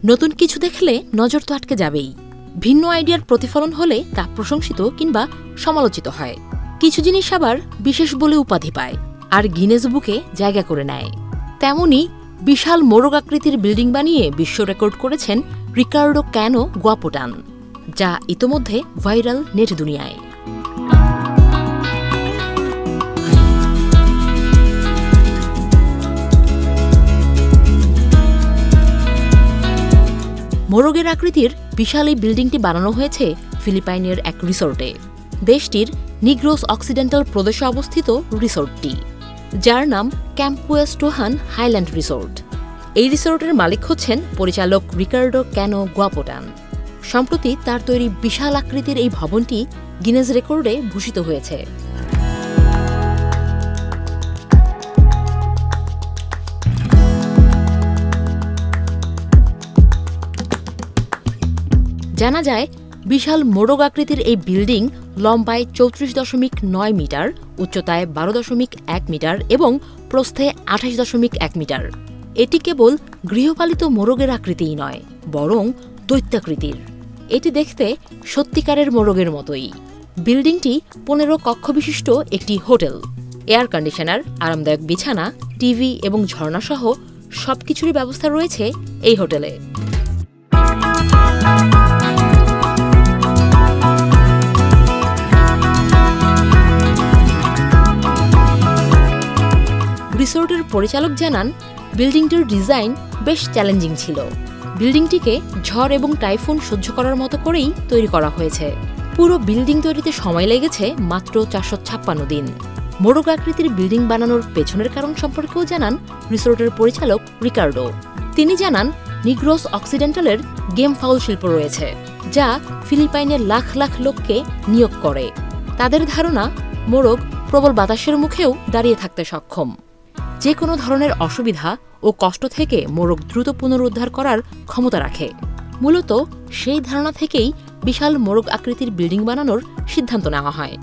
নতুন কিছু দেখলে নজর তো আটকে যাবেই। ভিন্ন আইডিয়ার প্রতিফলন হলে তা প্রশংসিত কিংবা সমালোচিত হয়। কিছু জিনিস আবার বিশেষ বলে উপাধি পায় আর গিনেস বুকে জায়গা করে নেয়। তেমনি বিশাল মোরগ আকৃতির বিল্ডিং বানিয়ে বিশ্ব রেকর্ড করেছেন রিকার্ডো ক্যানো গুয়াপোটান, যা ইতোমধ্যে ভাইরাল নেট দুনিয়ায়। মোরগের আকৃতির বিশাল এই বিল্ডিংটি বানানো হয়েছে ফিলিপাইনের এক রিসোর্টে। দেশটির নিগ্রোস অক্সিডেন্টাল প্রদেশে অবস্থিত রিসোর্টটি, যার নাম ক্যাম্পুয়েস টোহান হাইল্যান্ড রিসোর্ট। এই রিসোর্টের মালিক হচ্ছেন পরিচালক রিকার্ডো ক্যানো গুয়াপোটান। সম্প্রতি তার তৈরি বিশাল আকৃতির এই ভবনটি গিনেস রেকর্ডে ভূষিত হয়েছে। জানা যায়, বিশাল মোরগ আকৃতির এই বিল্ডিং লম্বায় 34.9 মিটার, উচ্চতায় 12.1 মিটার এবং প্রস্থে 28.1 মিটার। এটি কেবল গৃহপালিত মোরগের আকৃতিই নয়, বরং দৈত্যাকৃতির। এটি দেখতে সত্যিকারের মোরগের মতোই। বিল্ডিংটি 15 কক্ষ বিশিষ্ট একটি হোটেল। এয়ার কন্ডিশনার, আরামদায়ক বিছানা, টিভি এবং ঝর্ণাসহ সবকিছুরই ব্যবস্থা রয়েছে এই হোটেলে। রিসোর্টের পরিচালক জানান, বিল্ডিংটির ডিজাইন বেশ চ্যালেঞ্জিং ছিল। বিল্ডিংটিকে ঝড় এবং টাইফুন সহ্য করার মতো করেই তৈরি করা হয়েছে। পুরো বিল্ডিং তৈরিতে সময় লেগেছে মাত্র 456 দিন। মোরগ আকৃতির বিল্ডিং বানানোর পেছনের কারণ সম্পর্কেও জানান রিসোর্টের পরিচালক রিকার্ডো। তিনি জানান, নিগ্রোস অক্সিডেন্টালের গেম ফাউল শিল্প রয়েছে, যা ফিলিপাইনের লাখ লাখ লোককে নিয়োগ করে। তাদের ধারণা, মোরগ প্রবল বাতাসের মুখেও দাঁড়িয়ে থাকতে সক্ষম। যে কোনো ধরনের অসুবিধা ও কষ্ট থেকে মোরগ দ্রুত পুনরুদ্ধার করার ক্ষমতা রাখে। মূলত সেই ধারণা থেকেই বিশাল মোরগ আকৃতির বিল্ডিং বানানোর সিদ্ধান্ত নেওয়া হয়।